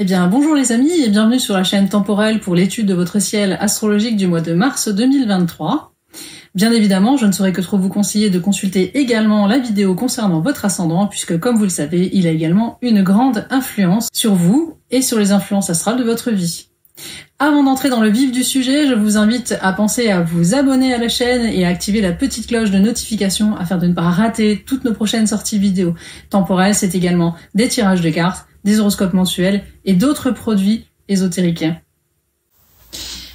Eh bien, bonjour les amis et bienvenue sur la chaîne temporelle pour l'étude de votre ciel astrologique du mois de mars 2023. Bien évidemment, je ne saurais que trop vous conseiller de consulter également la vidéo concernant votre ascendant puisque, comme vous le savez, il a également une grande influence sur vous et sur les influences astrales de votre vie. Avant d'entrer dans le vif du sujet, je vous invite à penser à vous abonner à la chaîne et à activer la petite cloche de notification afin de ne pas rater toutes nos prochaines sorties vidéo. Temporelles, c'est également des tirages de cartes, des horoscopes mensuels et d'autres produits ésotériques.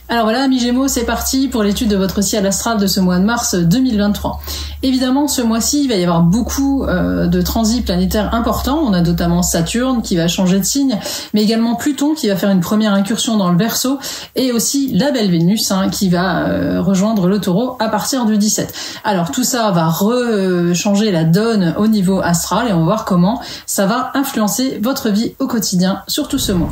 Alors voilà, amis Gémeaux, c'est parti pour l'étude de votre ciel astral de ce mois de mars 2023. Évidemment, ce mois-ci, il va y avoir beaucoup de transits planétaires importants. On a notamment Saturne qui va changer de signe, mais également Pluton qui va faire une première incursion dans le Verseau, et aussi la belle Vénus qui va rejoindre le Taureau à partir du 17. Alors tout ça va changer la donne au niveau astral, et on va voir comment ça va influencer votre vie au quotidien, surtout ce mois.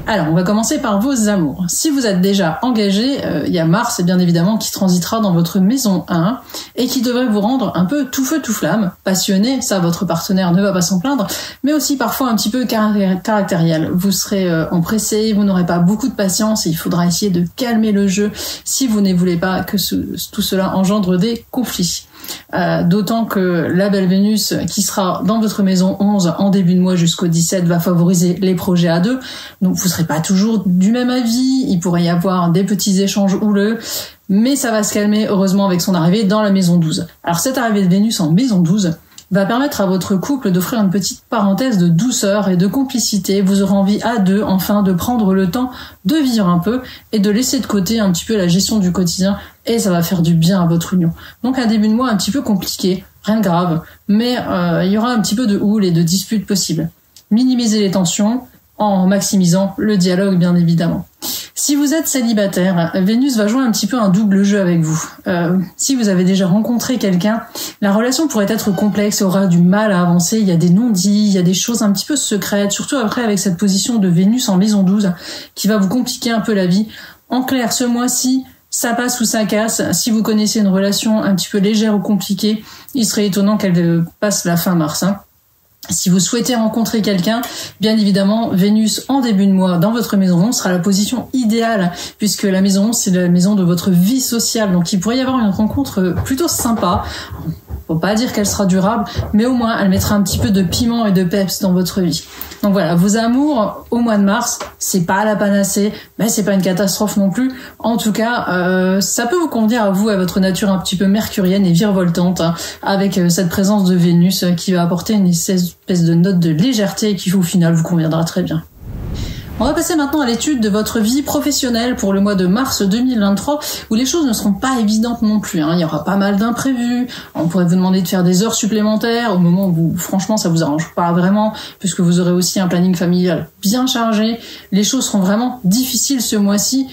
Alors, on va commencer par vos amours. Si vous êtes déjà engagé, il y a Mars, bien évidemment, qui transitera dans votre maison 1 et qui devrait vous rendre un peu tout feu tout flamme, passionné, ça votre partenaire ne va pas s'en plaindre, mais aussi parfois un petit peu caractériel. Vous serez empressé, vous n'aurez pas beaucoup de patience et il faudra essayer de calmer le jeu si vous ne voulez pas que tout cela engendre des conflits. D'autant que la belle Vénus qui sera dans votre maison 11 en début de mois jusqu'au 17 va favoriser les projets à deux, donc vous serez pas toujours du même avis, il pourrait y avoir des petits échanges houleux, mais ça va se calmer heureusement avec son arrivée dans la maison 12. Alors cette arrivée de Vénus en maison 12 va permettre à votre couple d'offrir une petite parenthèse de douceur et de complicité. Vous aurez envie à deux, enfin, de prendre le temps de vivre un peu et de laisser de côté un petit peu la gestion du quotidien, et ça va faire du bien à votre union. Donc un début de mois un petit peu compliqué, rien de grave, mais il y aura un petit peu de houle et de disputes possibles. Minimisez les tensions en maximisant le dialogue, bien évidemment. Si vous êtes célibataire, Vénus va jouer un petit peu un double jeu avec vous. Si vous avez déjà rencontré quelqu'un, la relation pourrait être complexe et aura du mal à avancer. Il y a des non-dits, il y a des choses un petit peu secrètes, surtout après avec cette position de Vénus en maison 12 qui va vous compliquer un peu la vie. En clair, ce mois-ci, ça passe ou ça casse. Si vous connaissez une relation un petit peu légère ou compliquée, il serait étonnant qu'elle passe la fin mars. Si vous souhaitez rencontrer quelqu'un, bien évidemment, Vénus en début de mois dans votre maison 11 sera la position idéale, puisque la maison 11, c'est la maison de votre vie sociale. Donc il pourrait y avoir une rencontre plutôt sympa. Faut pas dire qu'elle sera durable, mais au moins elle mettra un petit peu de piment et de peps dans votre vie. Donc voilà, vos amours au mois de mars, c'est pas la panacée, mais c'est pas une catastrophe non plus. En tout cas, ça peut vous convenir à vous, à votre nature un petit peu mercurienne et virevoltante, avec cette présence de Vénus qui va apporter une espèce de note de légèreté qui au final vous conviendra très bien. On va passer maintenant à l'étude de votre vie professionnelle pour le mois de mars 2023, où les choses ne seront pas évidentes non plus. Il y aura pas mal d'imprévus, on pourrait vous demander de faire des heures supplémentaires au moment où, franchement, ça vous arrange pas vraiment, puisque vous aurez aussi un planning familial bien chargé. Les choses seront vraiment difficiles ce mois-ci,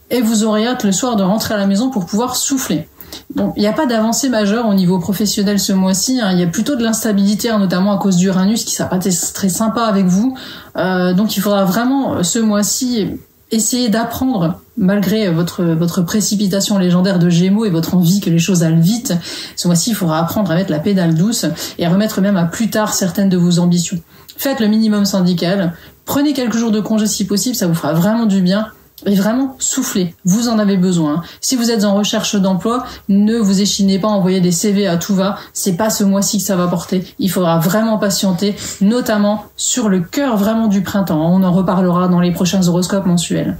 et vous aurez hâte le soir de rentrer à la maison pour pouvoir souffler. Bon, il n'y a pas d'avancée majeure au niveau professionnel ce mois-ci, il y a plutôt de l'instabilité, notamment à cause d'Uranus qui sera pas très sympa avec vous. Donc il faudra vraiment ce mois-ci essayer d'apprendre, malgré votre précipitation légendaire de Gémeaux et votre envie que les choses aillent vite. Ce mois-ci, il faudra apprendre à mettre la pédale douce et à remettre même à plus tard certaines de vos ambitions. Faites le minimum syndical, prenez quelques jours de congé si possible, ça vous fera vraiment du bien. Et vraiment, soufflez, vous en avez besoin. Si vous êtes en recherche d'emploi, ne vous échinez pas à envoyer des CV à tout va, c'est pas ce mois-ci que ça va porter. Il faudra vraiment patienter, notamment sur le cœur vraiment du printemps. On en reparlera dans les prochains horoscopes mensuels.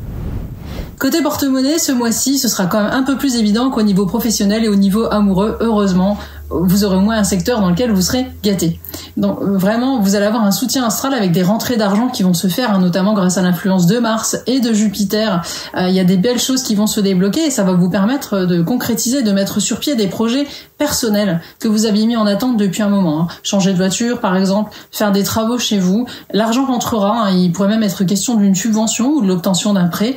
Côté porte-monnaie, ce mois-ci, ce sera quand même un peu plus évident qu'au niveau professionnel et au niveau amoureux, heureusement. Vous aurez au moins un secteur dans lequel vous serez gâté. Donc vraiment, vous allez avoir un soutien astral avec des rentrées d'argent qui vont se faire, notamment grâce à l'influence de Mars et de Jupiter. Il y a des belles choses qui vont se débloquer et ça va vous permettre de concrétiser, de mettre sur pied des projets personnels que vous aviez mis en attente depuis un moment. Changer de voiture, par exemple, faire des travaux chez vous. L'argent rentrera, il pourrait même être question d'une subvention ou de l'obtention d'un prêt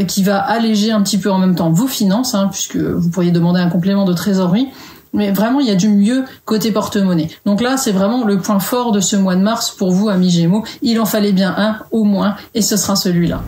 qui va alléger un petit peu en même temps vos finances, puisque vous pourriez demander un complément de trésorerie. Mais vraiment, il y a du mieux côté porte-monnaie. Donc là, c'est vraiment le point fort de ce mois de mars pour vous, amis Gémeaux. Il en fallait bien un, au moins, et ce sera celui-là.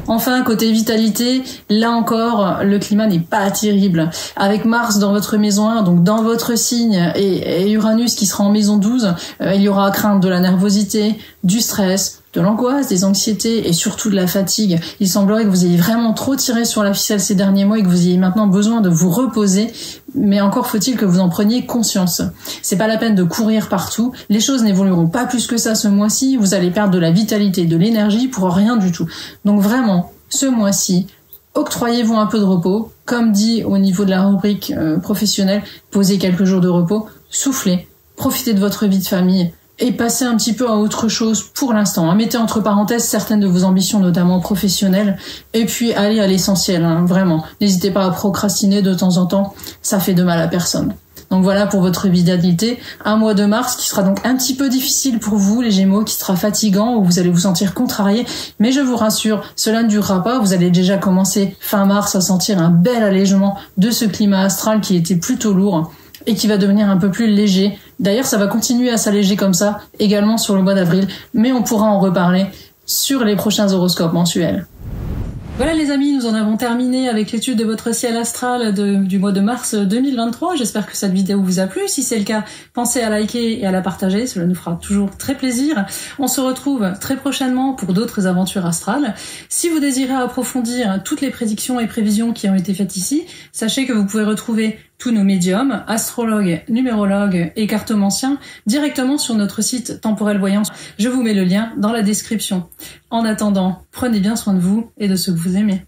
Enfin, côté vitalité, là encore, le climat n'est pas terrible. Avec Mars dans votre maison 1, donc dans votre signe, et Uranus qui sera en maison 12, il y aura à craindre de la nervosité, du stress, de l'angoisse, des anxiétés et surtout de la fatigue. Il semblerait que vous ayez vraiment trop tiré sur la ficelle ces derniers mois et que vous ayez maintenant besoin de vous reposer, mais encore faut-il que vous en preniez conscience. C'est pas la peine de courir partout, les choses n'évolueront pas plus que ça ce mois-ci, vous allez perdre de la vitalité, de l'énergie pour rien du tout. Donc vraiment, ce mois-ci, octroyez-vous un peu de repos, comme dit au niveau de la rubrique professionnelle, posez quelques jours de repos, soufflez, profitez de votre vie de famille et passez un petit peu à autre chose pour l'instant. Mettez entre parenthèses certaines de vos ambitions, notamment professionnelles, et puis allez à l'essentiel, vraiment. N'hésitez pas à procrastiner de temps en temps, ça fait de mal à personne. Donc voilà pour votre vitalité, un mois de mars qui sera donc un petit peu difficile pour vous les Gémeaux, qui sera fatigant, où vous allez vous sentir contrarié, mais je vous rassure, cela ne durera pas, vous allez déjà commencer fin mars à sentir un bel allègement de ce climat astral qui était plutôt lourd et qui va devenir un peu plus léger. D'ailleurs, ça va continuer à s'alléger comme ça, également sur le mois d'avril, mais on pourra en reparler sur les prochains horoscopes mensuels. Voilà les amis, nous en avons terminé avec l'étude de votre ciel astral du mois de mars 2023. J'espère que cette vidéo vous a plu. Si c'est le cas, pensez à liker et à la partager, cela nous fera toujours très plaisir. On se retrouve très prochainement pour d'autres aventures astrales. Si vous désirez approfondir toutes les prédictions et prévisions qui ont été faites ici, sachez que vous pouvez retrouver tous nos médiums, astrologues, numérologues et cartomanciens directement sur notre site Temporel Voyance. Je vous mets le lien dans la description. En attendant, prenez bien soin de vous et de ceux que vous aimez.